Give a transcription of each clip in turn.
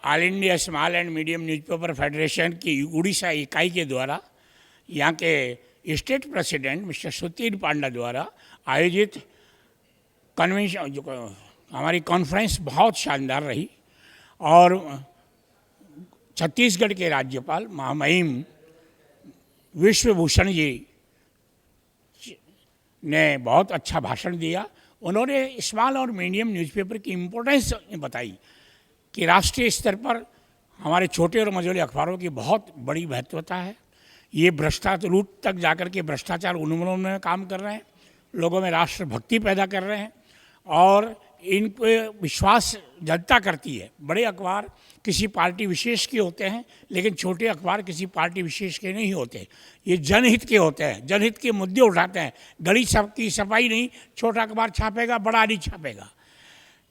All India small and medium newspaper federation की उड़ीसा इकाई के द्वारा यहाँ के स्टेट प्रेसिडेंट मिस्टर सुधीर पांडा द्वारा आयोजित कन्वेंशन जो हमारी कॉन्फ्रेंस बहुत शानदार रही और छत्तीसगढ़ के राज्यपाल महामहिम विश्वभूषण जी ने बहुत अच्छा भाषण दिया। उन्होंने स्मॉल और मीडियम न्यूज़पेपर की इम्पोर्टेंस बताई कि राष्ट्रीय स्तर पर हमारे छोटे और मझोले अखबारों की बहुत बड़ी महत्वता है। ये भ्रष्टाचार रूट तक जाकर के भ्रष्टाचार उन्मूलन में काम कर रहे हैं, लोगों में राष्ट्रभक्ति पैदा कर रहे हैं और इन पे विश्वास जनता करती है। बड़े अखबार किसी पार्टी विशेष के होते हैं, लेकिन छोटे अखबार किसी पार्टी विशेष के नहीं होते। ये जनहित के होते हैं, जनहित के मुद्दे उठाते हैं। गली की सफाई नहीं, छोटा अखबार छापेगा, बड़ा नहीं छापेगा।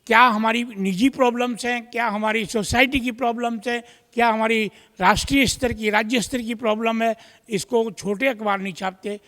क्या हमारी निजी प्रॉब्लम्स हैं, क्या हमारी सोसाइटी की प्रॉब्लम्स हैं, क्या हमारी राष्ट्रीय स्तर की राज्य स्तर की प्रॉब्लम है, इसको छोटे अखबार नहीं छापते।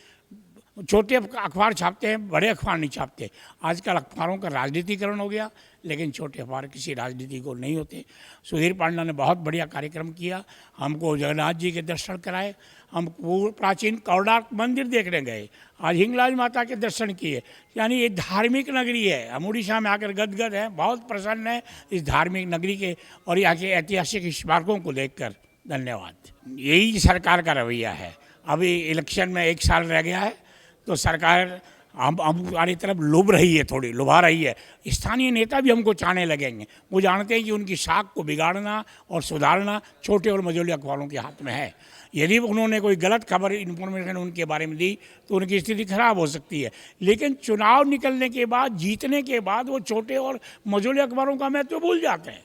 छोटे अखबार छापते हैं, बड़े अखबार नहीं छापते। आजकल अखबारों का राजनीतिकरण हो गया, लेकिन छोटे अखबार किसी राजनीति को नहीं होते। सुधीर पांडा ने बहुत बढ़िया कार्यक्रम किया, हमको जगन्नाथ जी के दर्शन कराए, हम प्राचीन कौडाक मंदिर देखने गए, आज हिंगलाज माता के दर्शन किए। यानी ये धार्मिक नगरी है। हम उड़ीसा में आकर गदगद हैं, बहुत प्रसन्न है इस धार्मिक नगरी के और यहाँ के ऐतिहासिक स्मारकों को देखकर। धन्यवाद। यही सरकार का रवैया है। अभी इलेक्शन में 1 साल रह गया है तो सरकार हमारी तरफ लुभ रही है, थोड़ी लुभा रही है। स्थानीय नेता भी हमको चाहने लगेंगे। वो जानते हैं कि उनकी साख को बिगाड़ना और सुधारना छोटे और मझोले अखबारों के हाथ में है। यदि उन्होंने कोई गलत खबर इन्फॉर्मेशन उनके बारे में दी तो उनकी स्थिति खराब हो सकती है। लेकिन चुनाव निकलने के बाद, जीतने के बाद वो छोटे और मझोले अखबारों का महत्व भूल जाते हैं,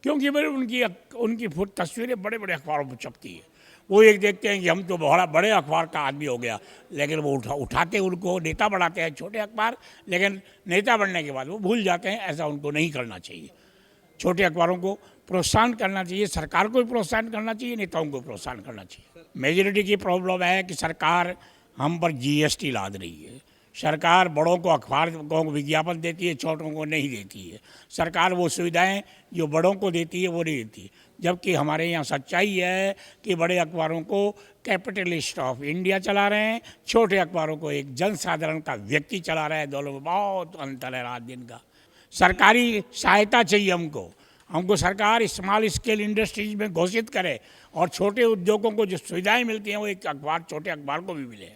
क्योंकि उनकी तस्वीरें बड़े बड़े अखबारों में छपती है। वो एक देखते हैं कि हम तो बहुत बड़े अखबार का आदमी हो गया, लेकिन वो उठाते उनको नेता बनाते हैं छोटे अखबार, लेकिन नेता बनने के बाद वो भूल जाते हैं। ऐसा उनको नहीं करना चाहिए। छोटे अखबारों को प्रोत्साहन करना चाहिए, सरकार को भी प्रोत्साहन करना चाहिए, नेताओं को प्रोत्साहन करना चाहिए। मेजॉरिटी की प्रॉब्लम है कि सरकार हम पर GST लाद रही है। सरकार बड़ों को अखबार को विज्ञापन देती है, छोटों को नहीं देती है। सरकार वो सुविधाएं जो बड़ों को देती है वो नहीं देती। जबकि हमारे यहाँ सच्चाई है कि बड़े अखबारों को कैपिटलिस्ट ऑफ इंडिया चला रहे हैं, छोटे अखबारों को एक जनसाधारण का व्यक्ति चला रहा है। दोनों में बहुत अंतर है रात दिन का। सरकारी सहायता चाहिए हमको सरकार स्मॉल स्केल इंडस्ट्रीज में घोषित करे और छोटे उद्योगों को जो सुविधाएं मिलती हैं वो एक अखबार छोटे अखबार को भी मिले।